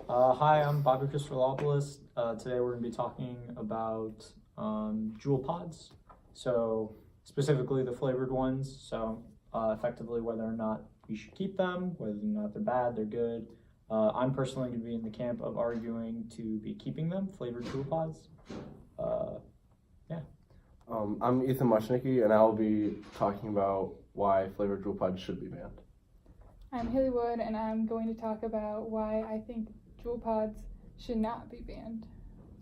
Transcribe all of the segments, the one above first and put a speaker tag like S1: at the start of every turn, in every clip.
S1: Hi, I'm Bobby Christopherlopoulos. Today we're going to be talking about Juul pods. So specifically the flavored ones. So effectively whether or not we should keep them, whether or not they're bad, they're good. I'm personally going to be in the camp of arguing to be keeping them, flavored Juul pods. Yeah.
S2: I'm Ethan Muchnicki, and I'll be talking about why flavored Juul pods should be banned.
S3: I'm Haley Wood, and I'm going to talk about why I think Juul pods should not be banned.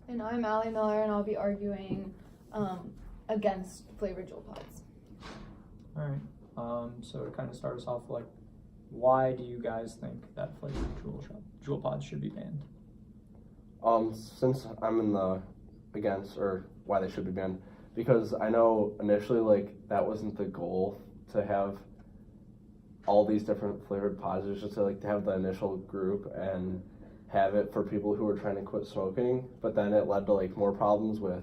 S4: And I'm Allie Miller, and I'll be arguing against flavored Juul pods.
S1: All right. So to kind of start us off, like, why do you guys think that flavored Juul pods should be banned?
S2: Since I'm in the against, or why they should be banned, because I know initially, like, that wasn't the goal to have all these different flavored pods. It was just to have the initial group and have it for people who were trying to quit smoking, but then it led to like more problems with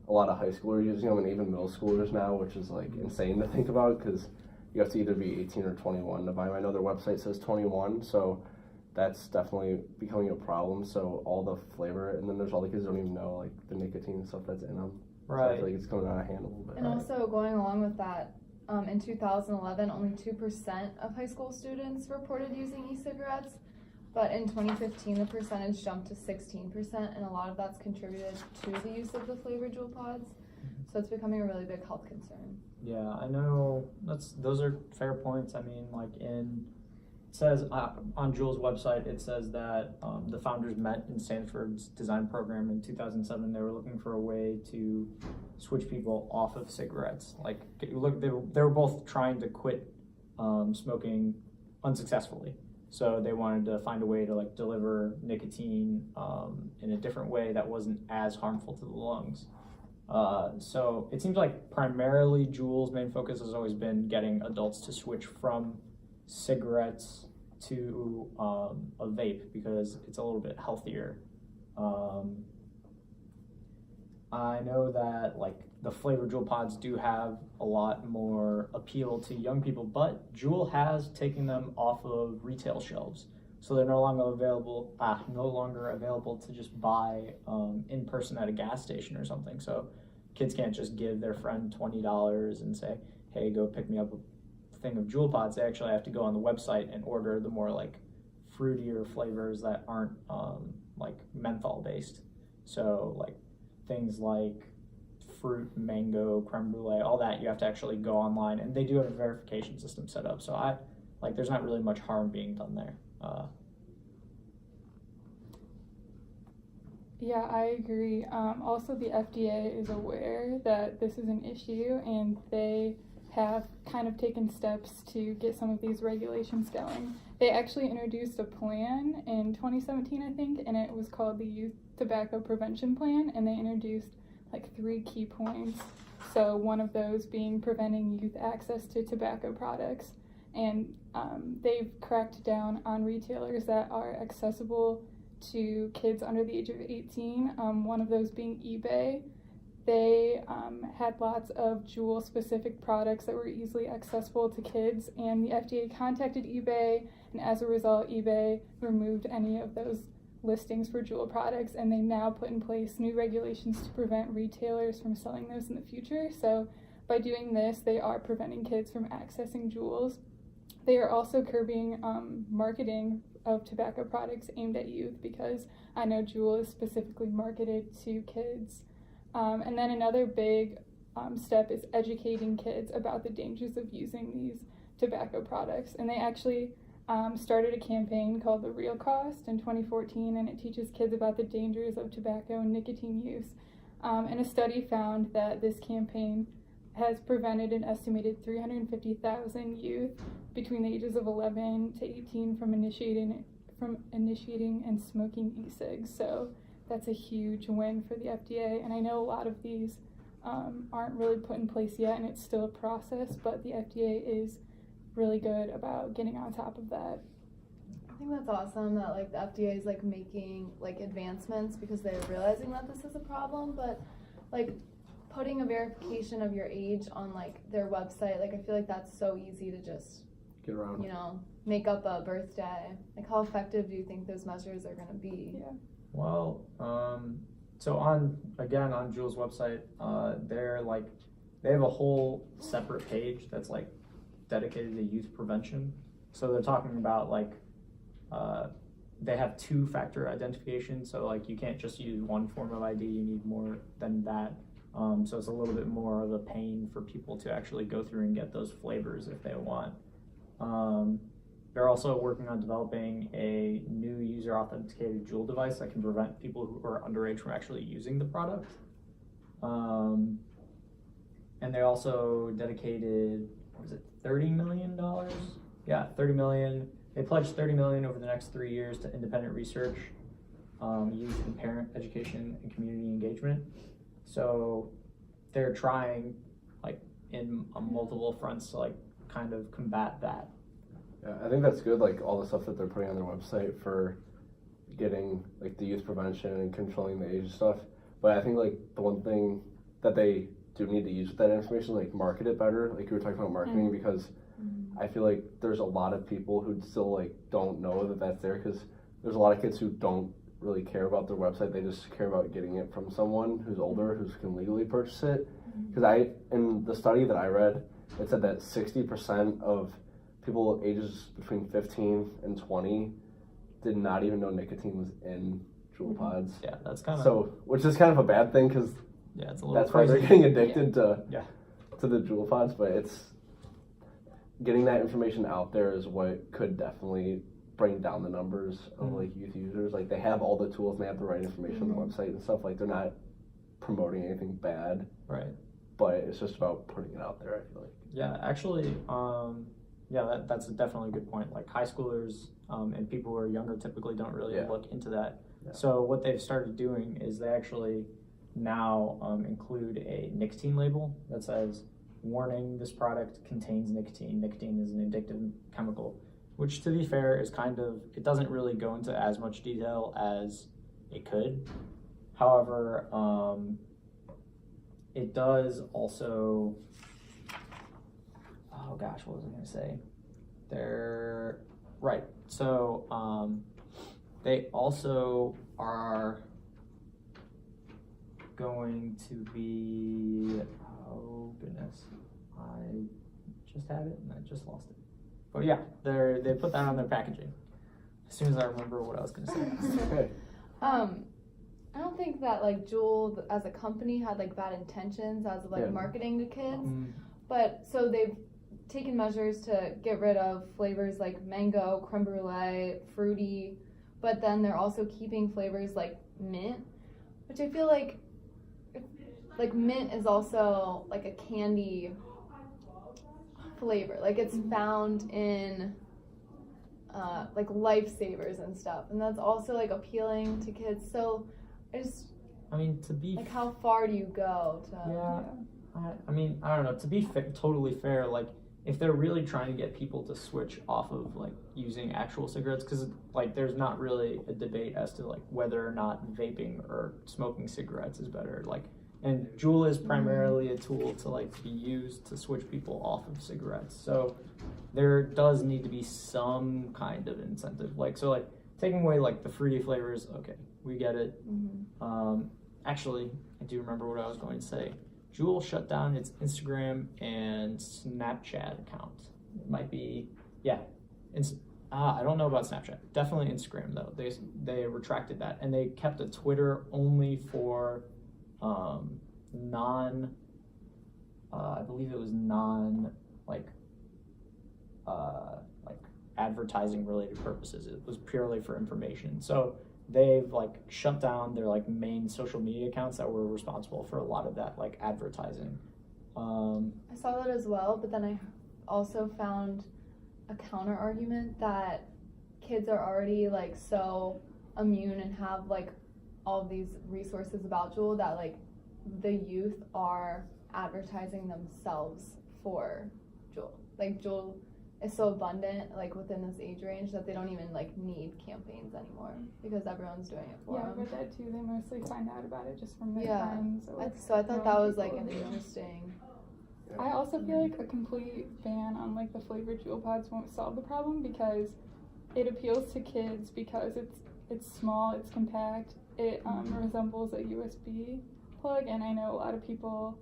S2: a lot of high schoolers using them and even middle schoolers now, which is like insane to think about because you have to either be 18 or 21 to buy them. I know their website says 21, so that's definitely becoming a problem. So all the flavor, and then there's all the kids who don't even know like the nicotine and stuff that's in them.
S1: Right.
S2: So I feel like it's coming out of hand a little bit.
S4: And also going along with that, in 2011, only 2% of high school students reported using e-cigarettes, but in 2015, the percentage jumped to 16%, and a lot of that's contributed to the use of the flavored Juul pods. So it's becoming a really big health concern.
S1: Yeah, I know those are fair points. I mean, like it says on Juul's website, it says that the founders met in Stanford's design program in 2007. They were looking for a way to switch people off of cigarettes. Like, look, they were both trying to quit smoking unsuccessfully. So they wanted to find a way to like deliver nicotine in a different way that wasn't as harmful to the lungs. So it seems like primarily Juul's main focus has always been getting adults to switch from cigarettes to a vape because it's a little bit healthier. I know that like the flavored Juul pods do have a lot more appeal to young people, but Juul has taken them off of retail shelves, so they're no longer available to just buy in person at a gas station or something. So kids can't just give their friend $20 and say, "Hey, go pick me up a thing of Juul pods." They actually have to go on the website and order the more like fruitier flavors that aren't like menthol based. So like things like fruit, mango, creme brulee, all that, you have to actually go online, and they do have a verification system set up. So there's not really much harm being done there.
S3: Yeah, I agree. Also, the FDA is aware that this is an issue, and they have kind of taken steps to get some of these regulations going. They actually introduced a plan in 2017, I think, and it was called the Youth Tobacco Prevention Plan, and they introduced like 3 key points. So one of those being preventing youth access to tobacco products. And they've cracked down on retailers that are accessible to kids under the age of 18, one of those being eBay. They had lots of Juul specific products that were easily accessible to kids, and the FDA contacted eBay, and as a result eBay removed any of those listings for Juul products, and they now put in place new regulations to prevent retailers from selling those in the future. So by doing this, they are preventing kids from accessing Juuls. They are also curbing marketing of tobacco products aimed at youth, because I know Juul is specifically marketed to kids. And then another big step is educating kids about the dangers of using these tobacco products. And they actually started a campaign called The Real Cost in 2014, and it teaches kids about the dangers of tobacco and nicotine use. And a study found that this campaign has prevented an estimated 350,000 youth between the ages of 11 to 18 from initiating and smoking e-cigs. So that's a huge win for the FDA. And I know a lot of these aren't really put in place yet, and it's still a process, but the FDA is really good about getting on top of that.
S4: I think that's awesome that like the FDA is like making like advancements because they're realizing that this is a problem, but like putting a verification of your age on like their website, like I feel like that's so easy to just
S2: Get around.
S4: make up a birthday. Like, how effective do you think those measures are going to be?
S3: Yeah.
S1: Well, so on Juul's website, they have a whole separate page that's like dedicated to youth prevention. So they're talking about they have 2-factor identification. So like you can't just use one form of ID, you need more than that. So it's a little bit more of a pain for people to actually go through and get those flavors if they want. They're also working on developing a new user-authenticated Juul device that can prevent people who are underage from actually using the product. And they also dedicated, $30 million? Yeah, $30 million. They pledged $30 million over the next 3 years to independent research, youth and parent education, and community engagement. So they're trying, in multiple fronts to kind of combat that.
S2: Yeah, I think that's good, all the stuff that they're putting on their website for getting, the youth prevention and controlling the age stuff. But I think, the one thing that they do need to use with that information, market it better, you were talking about marketing, because I feel like there's a lot of people who still, don't know that that's there, because there's a lot of kids who don't really care about their website. They just care about getting it from someone who's older, who can legally purchase it. Because in the study that I read, it said that 60% of people ages between 15 and 20 did not even know nicotine was in Juul pods.
S1: Yeah, that's kind of...
S2: So, which is kind of a bad thing, because
S1: it's a little
S2: that's
S1: crazy.
S2: why they're getting addicted to the Juul pods, but it's getting that information out there is what could definitely bring down the numbers of youth users. They have all the tools and they have the right information on the website and stuff. They're not promoting anything bad,
S1: right?
S2: But it's just about putting it out there, I feel like.
S1: Yeah, actually, that's definitely a good point. High schoolers and people who are younger typically don't really look into that. Yeah. So what they've started doing is they actually now include a nicotine label that says, warning, this product contains nicotine. Nicotine is an addictive chemical, which, to be fair, is it doesn't really go into as much detail as it could. However, it does also, oh gosh, what was I going to say? Right, so they also are going to be, oh goodness, I just had it and I just lost it. But yeah, they put that on their packaging. As soon as I remember what I was going to say.
S2: Okay.
S4: I don't think that Juul as a company had bad intentions as of marketing to kids, but so they've taken measures to get rid of flavors like mango, creme brulee, fruity, but then they're also keeping flavors like mint, which I feel like mint is also a candy flavor. It's found in lifesavers and stuff, and that's also appealing to kids. So
S1: to be
S4: how far do you go to?
S1: I don't know. To be totally fair, if they're really trying to get people to switch off of using actual cigarettes, because there's not really a debate as to whether or not vaping or smoking cigarettes is better. And Juul is primarily a tool to be used to switch people off of cigarettes. So there does need to be some kind of incentive. Taking away the fruity flavors, okay, we get it. Actually, I do remember what I was going to say. Juul shut down its Instagram and Snapchat account. It might be, I don't know about Snapchat. Definitely Instagram though. They retracted that, and they kept a Twitter only for I believe it was advertising related purposes. It was purely for information. So they've shut down their main social media accounts that were responsible for a lot of that advertising.
S4: I saw that as well, but then I also found a counter argument that kids are already so immune and have all of these resources about Juul that the youth are advertising themselves for Juul. Juul is so abundant within this age range that they don't even need campaigns anymore because everyone's doing it for them.
S3: Yeah, but that too, they mostly find out about it just from their friends.
S4: So I thought that was an interesting
S3: I also feel like a complete ban on like the flavored Juul pods won't solve the problem because it appeals to kids because it's small, it's compact, it resembles a USB plug, and I know a lot of people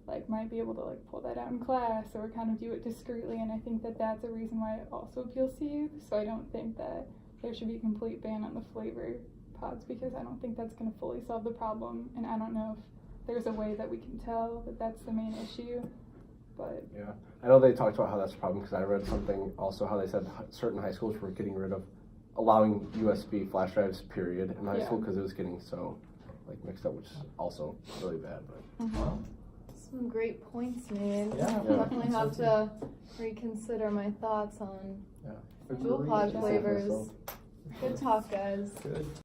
S3: like might be able to like pull that out in class or kind of do it discreetly, and I think that that's a reason why it also appeals to youth. So I don't think that there should be a complete ban on the flavor pods because I don't think that's going to fully solve the problem, and I don't know if there's a way that we can tell that that's the main issue. But
S2: yeah, I know they talked about how that's a problem because I read something also how they said certain high schools were getting rid of allowing USB flash drives period in high school because it was getting so like mixed up, which is also really bad. But
S4: some great points made.
S1: Yeah.
S4: Definitely have to reconsider my thoughts on Juul pod flavors. Good talk, guys.
S1: Good.